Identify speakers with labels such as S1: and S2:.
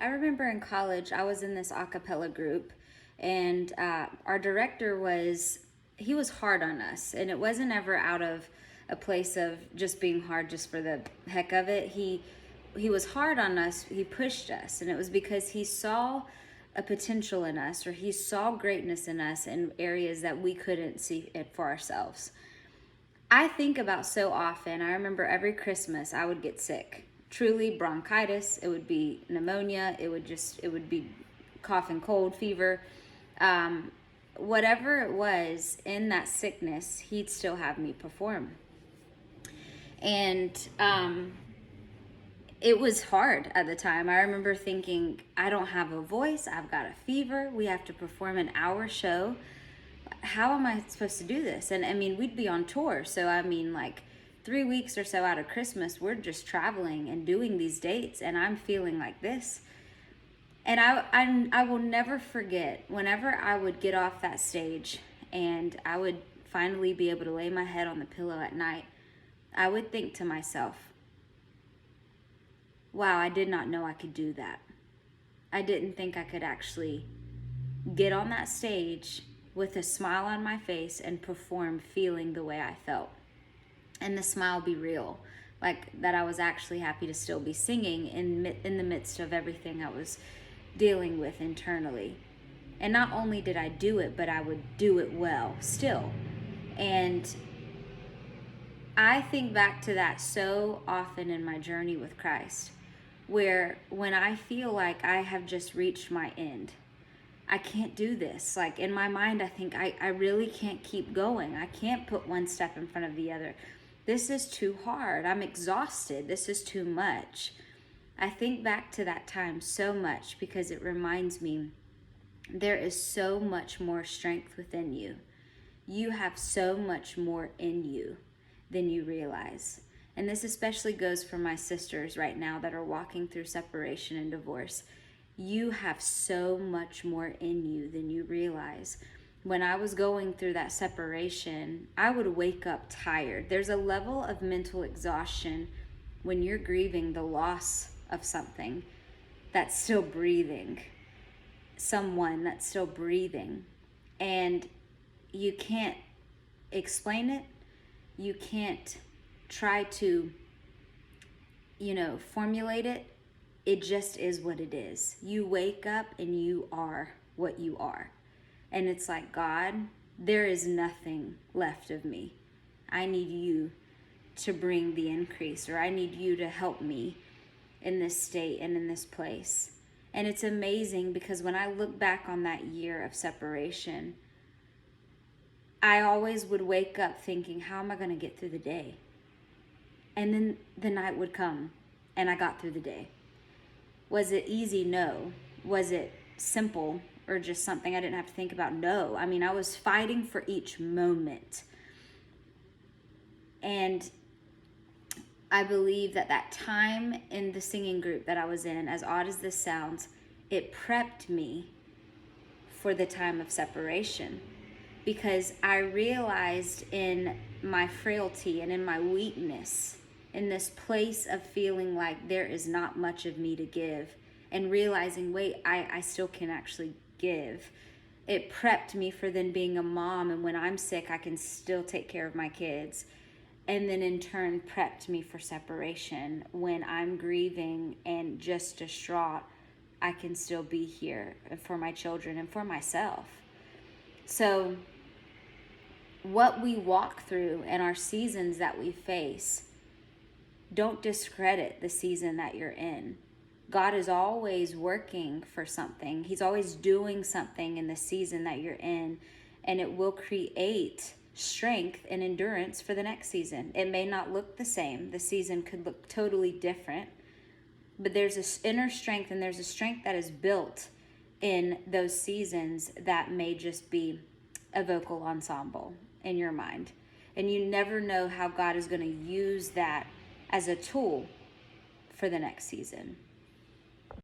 S1: I remember in college, I was in this a cappella group, and our director he was hard on us. And it wasn't ever out of a place of just being hard just for the heck of it. He was hard on us, he pushed us, and it was because he saw a potential in us, or he saw greatness in us in areas that we couldn't see it for ourselves. I think about so often. I remember every Christmas I would get sick. Truly bronchitis, it would be pneumonia, it would be cough and cold, fever. Um, Whatever it was in that sickness, he'd still have me perform. And it was hard at the time. I remember thinking, I don't have a voice, I've got a fever, we have to perform an hour show. How am I supposed to do this? And I mean, we'd be on tour. So, I mean, like 3 weeks or so out of Christmas, we're just traveling and doing these dates, and I'm feeling like this. And I will never forget whenever I would get off that stage and I would finally be able to lay my head on the pillow at night, I would think to myself, wow, I did not know I could do that. I didn't think I could actually get on that stage with a smile on my face and perform feeling the way I felt. And the smile be real, like that I was actually happy to still be singing in the midst of everything I was dealing with internally. And not only did I do it, but I would do it well still. And I think back to that so often in my journey with Christ, where when I feel like I have just reached my end, I can't do this. Like in my mind, I think I really can't keep going. I can't put one step in front of the other. This is too hard. I'm exhausted. This is too much. I think back to that time so much because it reminds me there is so much more strength within you. You have so much more in you than you realize. And this especially goes for my sisters right now that are walking through separation and divorce. You have so much more in you than you realize. When I was going through that separation, I would wake up tired. There's a level of mental exhaustion when you're grieving the loss of something that's still breathing, someone that's still breathing. And you can't explain it. You can't try to, formulate it. It just is what it is. You wake up and you are what you are. And it's like, God, there is nothing left of me. I need you to bring the increase, or I need you to help me in this state and in this place. And it's amazing because when I look back on that year of separation, I always would wake up thinking, how am I going to get through the day? And then the night would come and I got through the day. Was it easy? No. Was it simple or just something I didn't have to think about? No. I mean, I was fighting for each moment. And I believe that time in the singing group that I was in, as odd as this sounds, it prepped me for the time of separation. Because I realized in my frailty and in my weakness, in this place of feeling like there is not much of me to give, and realizing, wait, I still can actually give. It prepped me for then being a mom, and when I'm sick, I can still take care of my kids. And then in turn prepped me for separation. When I'm grieving and just distraught, I can still be here for my children and for myself. So what we walk through and our seasons that we face, don't discredit the season that you're in. God is always working for something. He's always doing something in the season that you're in, and it will create strength and endurance for the next season. It may not look the same. The season could look totally different, but there's this inner strength, and there's a strength that is built in those seasons that may just be a vocal ensemble in your mind. And you never know how God is going to use that as a tool for the next season.